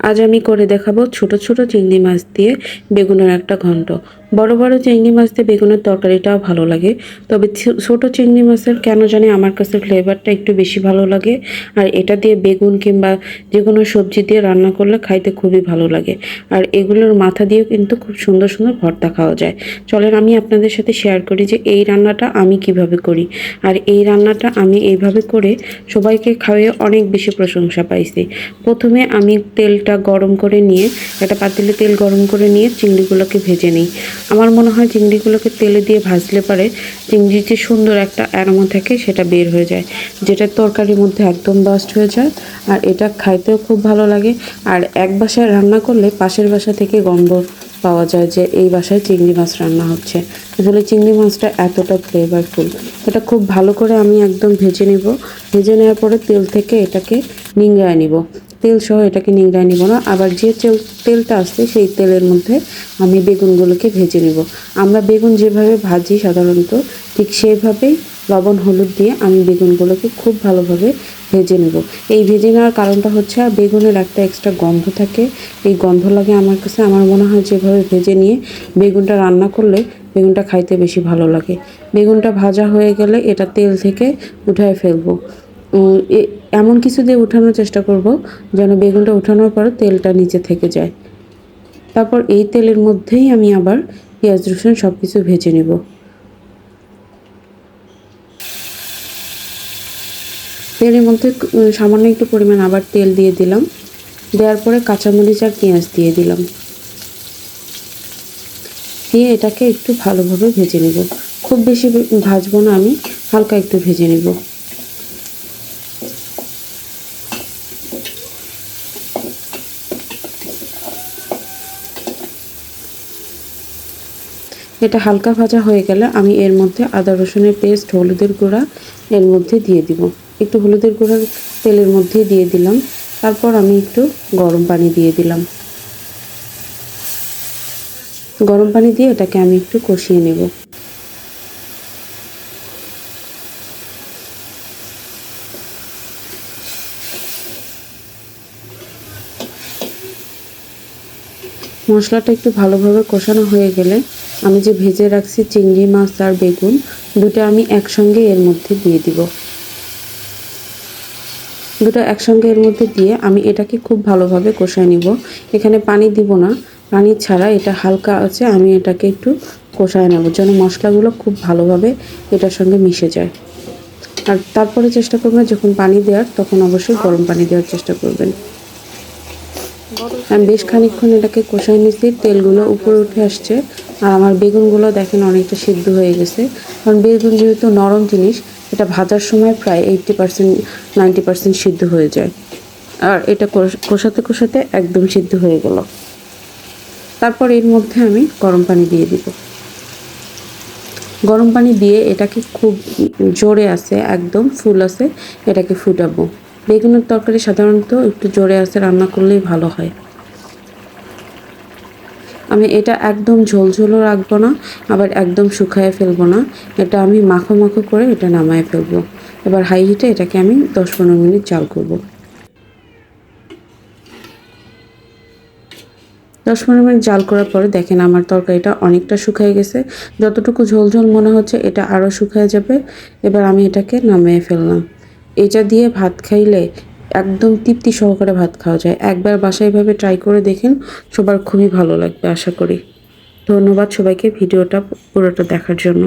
আজ আমি করে দেখাবো ছোট ছোট চিংড়ি মাছ দিয়ে বেগুনের একটা ঘন্ট। বড় বড় চিংড়ি মাছ দিয়ে বেগুনের তরকারিটাও ভালো লাগে, তবে ছোট চিংড়ি মাছের কেন জানি আমার কাছে ফ্লেভারটা একটু বেশি ভালো লাগে। আর এটা দিয়ে বেগুন কিংবা যে কোনো সবজি দিয়ে রান্না করলে খাইতে খুবই ভালো লাগে। আর এগুলোর মাথা দিয়েও কিন্তু খুব সুন্দর সুন্দর ভর্তা খাওয়া যায়। চলেন আমি আপনাদের সাথে শেয়ার করি যে এই রান্নাটা আমি কিভাবে করি। আর এই রান্নাটা আমি এইভাবে করে সবাইকে খাওয়িয়ে অনেক বেশি প্রশংসা পাইছি। প্রথমে আমি তেলটা গরম করে নিয়ে একটা পাতিলে তেল গরম করে নিয়ে চিংড়িগুলোকে ভেজে নিই। আমার মনে হয় চিংড়িগুলোকে তেলে দিয়ে ভাজলে পারে চিংড়ির যে সুন্দর একটা অ্যারোমা থাকে সেটা বের হয়ে যায়, যেটা তরকারির মধ্যে একদম বাস্ট হয়ে যায়। আর এটা খাইতেও খুব ভালো লাগে। আর এক বাসায় রান্না করলে পাশের বাসা থেকে গন্ধ পাওয়া যায় যে এই বাসায় চিংড়ি মাছ রান্না হচ্ছে। আসলে চিংড়ি মাছটা এতটা ফ্লেভারফুল। এটা খুব ভালো করে আমি একদম ভেজে নেব। ভেজে নেওয়ার পরে তেল থেকে এটাকে নিংড়ায় নিব। তেল সহ এটাকে নিংড়ায় নিব না, আবার যে তেলটা আসছে সেই তেলের মধ্যে আমি বেগুনগুলোকে ভেজে নিব। আমরা বেগুন যেভাবে ভাজি সাধারণত ঠিক সেভাবেই লবণ হলুদ দিয়ে আমি বেগুনগুলোকে খুব ভালোভাবে ভেজে নেব। এই ভেজে নেওয়ার কারণটা হচ্ছে বেগুনের একটা এক্সট্রা গন্ধ থাকে, এই গন্ধ লাগে আমার কাছে। আমার মনে হয় যেভাবে ভেজে নিয়ে বেগুনটা রান্না করলে বেগুনটা খাইতে বেশি ভালো লাগে। বেগুনটা ভাজা হয়ে গেলে এটা তেল থেকে উঠায় ফেলবো। এমন কিছু দিয়ে উঠানোর চেষ্টা করব যেন বেগুনটা উঠানোর পর তেলটা নিচে থেকে যায়। তারপর এই তেলের মধ্যেই আমি আবার পেঁয়াজ রসুন সব কিছু ভেজে নেব। তেলের মধ্যে সামান্য একটু পরিমাণ আবার তেল দিয়ে দিলাম। দেওয়ার পরে কাঁচামরিচ আর পেঁয়াজ দিয়ে দিলাম। দিয়ে এটাকে একটু ভালোভাবে ভেজে নেব। খুব বেশি ভাজবো না, আমি হালকা একটু ভেজে নেব। এটা হালকা ভাজা হয়ে গেলে আমি এর মধ্যে আদা রসুনের পেস্ট, হলুদের গুঁড়া এর মধ্যে দিয়ে দিব। একটু হলুদের গুঁড়া তেলের মধ্যে দিয়ে দিলাম। তারপর আমি একটু গরম পানি দিয়ে দিলাম। গরম পানি দিয়ে এটাকে আমি একটু কষিয়ে নেব। মশলাটা একটু ভালোভাবে কষানো হয়ে গেলে আমি যে ভেজে রাখছি চিংড়ি মাছ আর বেগুন দুটো আমি একসঙ্গে এর মধ্যে দিয়ে দিব। দুটো একসঙ্গে এর মধ্যে দিয়ে আমি এটাকে খুব ভালোভাবে কষায় নিব। এখানে পানি দিব না, পানি ছাড়া এটা হালকা আছে আমি এটাকে একটু কষায় নেব যেন মশলাগুলো খুব ভালোভাবে এটার সঙ্গে মিশে যায়। আর তারপরে চেষ্টা করবেন যখন পানি দেওয়ার তখন অবশ্যই গরম পানি দেওয়ার চেষ্টা করবেন। আমি বেশ খানিকক্ষণ এটাকে কষাই নিচ্ছি, তেলগুলো উপরে উঠে আসছে। আর আমার বেগুনগুলো দেখেন অনেকটা সিদ্ধ হয়ে গেছে, কারণ বেগুন যেহেতু নরম জিনিস এটা ভাজার সময় প্রায় 80% 90% সিদ্ধ হয়ে যায়। আর এটা কষাতে কষাতে একদম সিদ্ধ হয়ে গেল। তারপর এর মধ্যে আমি গরম পানি দিয়ে দিব। গরম পানি দিয়ে এটাকে খুব জোরে আছে, একদম ফুল আছে এটাকে ফুটাবো। বেগুনের তরকারি সাধারণত একটু জোরে আছে রান্না করলেই ভালো হয়। আমি এটা একদম ঝোলঝোলও রাখবো না, আবার একদম শুকায়ে ফেলবো না। এটা আমি মাখো মাখো করে এটা নামায়ে ফেলবো। এবার হাই হিটে এটাকে আমি 10-15 মিনিট জাল করব। 10-15 মিনিট জাল করার পরে দেখেন আমার তরকারিটা অনেকটা শুকিয়ে গেছে। যতটুকু ঝোল ঝোল মনে হচ্ছে এটা আরও শুকিয়ে যাবে। এবার আমি এটাকে নামিয়ে ফেললাম। এটা দিয়ে ভাত খাইলে একদম তৃপ্তি সহকারে ভাত খাওয়া যায়। একবার বাসায় এভাবে ট্রাই করে দেখেন, সবার খুবই ভালো লাগবে আশা করি। ধন্যবাদ সবাইকে ভিডিওটা পুরোটা দেখার জন্য।